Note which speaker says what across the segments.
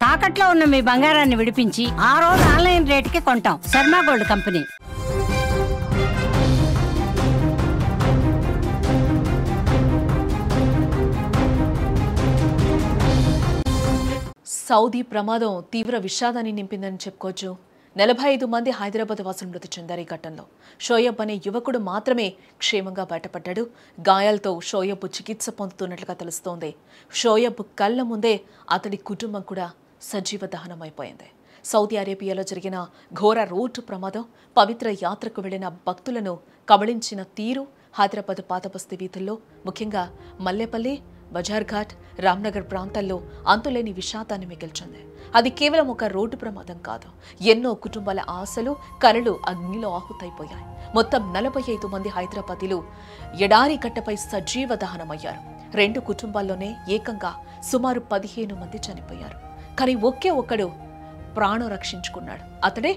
Speaker 1: తాకట్లో ఉన్న మీ బంగారాన్ని విడిపించి ఆ రోజు ఆన్లైన్ రేటుకి కొంటాం. Sharma gold company.
Speaker 2: సౌదీ ప్రమాదం తీవ్ర విషాదాన్ని నింపిందని చెప్పుకోవచ్చు. 45 మంది హైదరాబాద్ వాసులు మృతి చెందారు. ఈ ఘటనలో షోయబ్ అనే యువకుడు మాత్రమే క్షేమంగా బయటపడ్డాడు. గాయాలతో షోయబ్ చికిత్స పొందుతున్నట్లుగా తెలుస్తోంది. షోయబ్ కళ్ల ముందే అతడి కుటుంబం కూడా సజీవ దహనమైపోయింది. సౌదీ అరేబియాలో జరిగిన ఘోర రోడ్డు ప్రమాదం పవిత్ర యాత్రకు వెళ్లిన భక్తులను కబళించిన తీరు హైదరాబాద్ పాతబస్తీ వీధుల్లో, ముఖ్యంగా మల్లేపల్లి, బజార్ఘాట్, రామ్నగర్ ప్రాంతాల్లో అంతులేని విషాదాన్ని మిగిల్చింది. అది కేవలం ఒక రోడ్డు ప్రమాదం కాదు. ఎన్నో కుటుంబాల ఆశలు, కలలు అగ్నిలో ఆహుతైపోయాయి. మొత్తం 45 మంది హైదరాబాదీలు ఎడారి కట్టపై సజీవ దహనమయ్యారు. 2 కుటుంబాల్లోనే ఏకంగా సుమారు 15 మంది చనిపోయారు. కానీ ఒకే ఒక్కడు ప్రాణం రక్షించుకున్నాడు. అతడే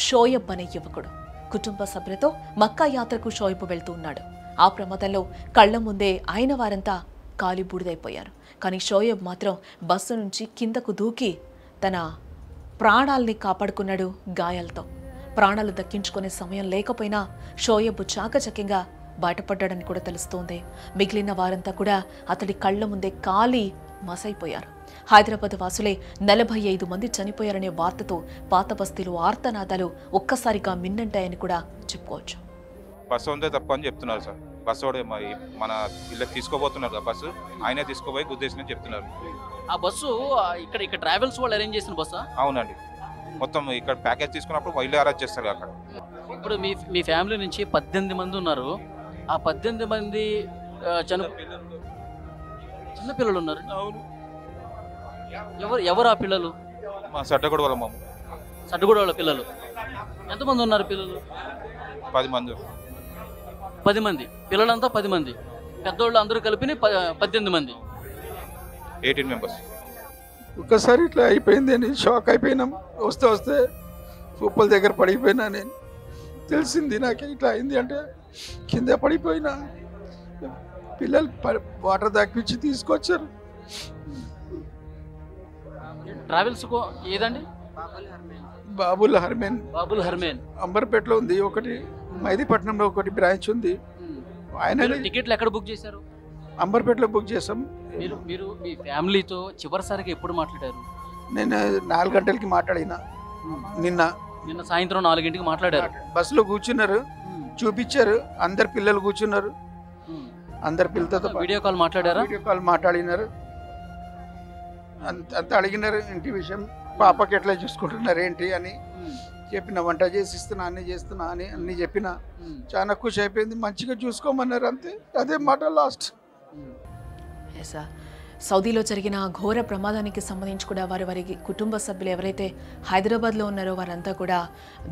Speaker 2: షోయబ్ అనే యువకుడు. కుటుంబ సభ్యులతో మక్కా యాత్రకు షోయబ్ వెళ్తూ ఉన్నాడు. ఆ ప్రమాదంలో కళ్ల ముందే ఆయన వారంతా కాలి బూడిదైపోయారు. కానీ షోయబ్ మాత్రం బస్సు నుంచి కిందకు దూకి తన ప్రాణాల్ని కాపాడుకున్నాడు. గాయాలతో ప్రాణాలు దక్కించుకునే సమయం లేకపోయినా షోయబ్ చాకచక్యంగా బయటపడ్డాడని కూడా తెలుస్తోంది. మిగిలిన వారంతా కూడా అతడి కళ్ల ముందే కాలి మసైపోయారు. హైదరాబాద్ వాసులే 45 మంది చనిపోయారనే వార్తతో పాత బస్తీలో ఆర్తనాదాలు ఒక్కసారిగా మిన్నంటాయని కూడా చెప్పుకోవచ్చు.
Speaker 3: బస్సు ఉందే తప్ప అని చెప్తున్నారు సార్. బస్సు మన ఇళ్ళకి తీసుకోబోతున్నారు. బస్సు ఆయనే తీసుకోబోయి గుద్దేసిన చెప్తున్నారు.
Speaker 4: ఆ బస్సు ఇక్కడ ట్రావెల్స్ వాళ్ళు అరేంజ్ చేసిన బస్సా?
Speaker 3: అవునండి. మొత్తం ఇక్కడ ప్యాకేజ్ తీసుకున్నప్పుడు వీళ్ళే అరేంజ్ చేస్తారు అక్కడ.
Speaker 4: ఇప్పుడు మీ ఫ్యామిలీ నుంచి 18 మంది ఉన్నారు. ఆ 18 మంది చిన్న పిల్లలు ఉన్నారు.
Speaker 3: అవును.
Speaker 4: ఎవరు ఆ పిల్లలు?
Speaker 3: మా సడ్డగూడ వాళ్ళ మామ.
Speaker 4: సడ్డగూడ వాళ్ళ పిల్లలు ఎంతమంది ఉన్నారు? పిల్లలు
Speaker 3: 10 మంది.
Speaker 4: 10 మంది పిల్లలంతా 10 మంది, పెద్దోళ్ళు అందరూ కలిపి 18 మంది,
Speaker 3: 18 మెంబర్స్.
Speaker 5: ఒక్కసారి ఇట్లా అయిపోయింది అని షాక్ అయిపోయినాం. వస్తే ఉప్పల దగ్గర పడిపోయినా. నేను తెలిసింది నాకు ఇట్లా అయింది అంటే కింద పడిపోయినా. పిల్లలు వాటర్ దాక్కించి తీసుకొచ్చారు.
Speaker 4: ట్రావెల్స్ ఏదండి?
Speaker 5: బాబుల్ హర్మేన్ అంబర్పేటలో ఉంది ఒకటి, మైదీపట్నంలో ఒకటి బ్రాంచ్ ఉంది. ఆయన
Speaker 4: టికెట్లు ఎక్కడ బుక్ చేశారు?
Speaker 5: అంబర్పేటలో బుక్ చేసాం.
Speaker 4: మీరు మీ ఫ్యామిలీతో చివరిసారిగా ఎప్పుడు మాట్లాడారు?
Speaker 5: నేను 4 గంటలకి మాట్లాడినా. నిన్న
Speaker 4: సాయంత్రం 4 గంటలకు మాట్లాడారు.
Speaker 5: బస్సులో కూర్చున్నారు, చూపించారు. అందరు పిల్లలు కూర్చున్నారు. అందరు పిల్లలతో
Speaker 4: వీడియో కాల్
Speaker 5: మాట్లాడినారు. అంత అడిగినారు ఇంటి విషయం, పాపకి ఎట్లా చూసుకుంటున్నారు ఏంటి అని చెప్పిన. వంట చేసి ఇస్తున్నా, అన్నీ చేస్తున్నా అని అన్నీ చెప్పిన. చాలా ఖుషి అయిపోయింది. మంచిగా చూసుకోమన్నారు, అంతే. అదే మాట లాస్ట్.
Speaker 2: సౌదీలో జరిగిన ఘోర ప్రమాదానికి సంబంధించి కూడా వారి కుటుంబ సభ్యులు ఎవరైతే హైదరాబాద్లో ఉన్నారో వారంతా కూడా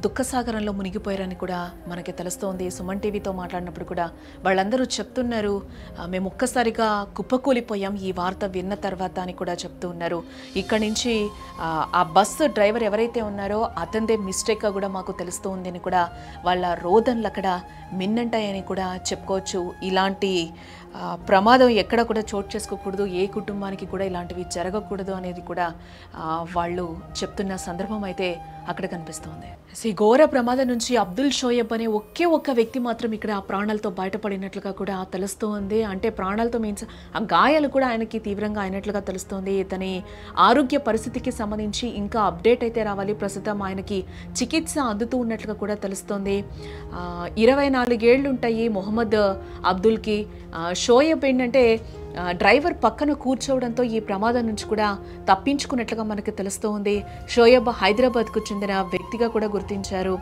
Speaker 2: దుఃఖసాగరంలో మునిగిపోయారని కూడా మనకి తెలుస్తోంది. సుమన్ టీవీతో మాట్లాడినప్పుడు కూడా వాళ్ళందరూ చెప్తున్నారు, మేము ఒక్కసారిగా కుప్పకూలిపోయాం ఈ వార్త విన్న తర్వాత అని కూడా చెప్తూ ఉన్నారు. ఇక్కడి నుంచి ఆ బస్సు డ్రైవర్ ఎవరైతే ఉన్నారో అతనిదే మిస్టేక్గా కూడా మాకు తెలుస్తోంది అని కూడా వాళ్ళ రోదనలు అక్కడ మిన్నంటాయని కూడా చెప్పుకోవచ్చు. ఇలాంటి ప్రమాదం ఎక్కడ కూడా చోటు చేసుకోకూడదు, ఏ కుటుంబానికి కూడా ఇలాంటివి జరగకూడదు అనేది కూడా వాళ్ళు చెప్తున్న సందర్భం అయితే అక్కడ కనిపిస్తోంది. ఈ ఘోర ప్రమాదం నుంచి అబ్దుల్ షోయబ్ అనే ఒకే ఒక్క వ్యక్తి మాత్రం ఇక్కడ ప్రాణాలతో బయటపడినట్లుగా కూడా తెలుస్తోంది. అంటే ప్రాణాలతో మీన్స్ ఆ గాయాలు కూడా ఆయనకి తీవ్రంగా అయినట్లుగా తెలుస్తోంది. ఇతని ఆరోగ్య పరిస్థితికి సంబంధించి ఇంకా అప్డేట్ అయితే రావాలి. ప్రస్తుతం ఆయనకి చికిత్స అందుతూ ఉన్నట్లుగా కూడా తెలుస్తోంది. 24 ఏళ్ళు ఉంటాయి మొహమ్మద్ అబ్దుల్కి. షోయబ్ ఏంటంటే డ్రైవర్ పక్కన కూర్చోవడంతో ఈ ప్రమాదం నుంచి కూడా తప్పించుకున్నట్లుగా మనకు తెలుస్తోంది. షోయబ్ హైదరాబాద్కు చెందిన వ్యక్తిగా కూడా గుర్తించారు.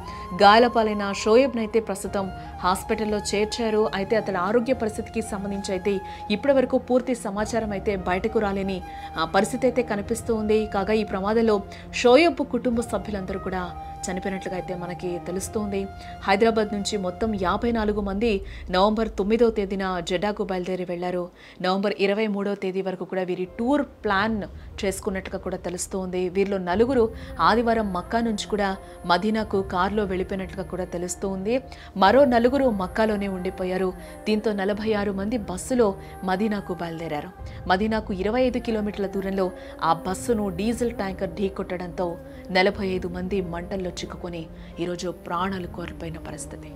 Speaker 2: గాయాలపాలైన షోయబ్ను అయితే ప్రస్తుతం హాస్పిటల్లో చేర్చారు. అయితే అతని ఆరోగ్య పరిస్థితికి సంబంధించి అయితే ఇప్పటి వరకు పూర్తి సమాచారం అయితే బయటకు రాలేని పరిస్థితి అయితే కనిపిస్తోంది. కాగా ఈ ప్రమాదంలో షోయబ్ కుటుంబ సభ్యులందరూ కూడా చనిపోయినట్లుగా అయితే మనకి తెలుస్తోంది. హైదరాబాద్ నుంచి మొత్తం 54 మంది నవంబర్ 9వ తేదీన జెడ్డాకు బయలుదేరి వెళ్లారు. నవంబర్ 23వ తేదీ వరకు కూడా వీరి టూర్ ప్లాన్ చేసుకున్నట్టుగా కూడా తెలుస్తోంది. వీరిలో నలుగురు ఆదివారం మక్కా నుంచి కూడా మదీనాకు కారులో వెళ్ళిపోయినట్టుగా కూడా తెలుస్తోంది. మరో నలుగురు మక్కాలోనే ఉండిపోయారు. దీంతో 46 మంది బస్సులో మదీనాకు బయలుదేరారు. మదీనాకు 25 కిలోమీటర్ల దూరంలో ఆ బస్సును డీజిల్ ట్యాంకర్ ఢీకొట్టడంతో 45 మంది మంటల్లో చిక్కుకొని ఈరోజు ప్రాణాలు కోల్పోయిన పరిస్థితి.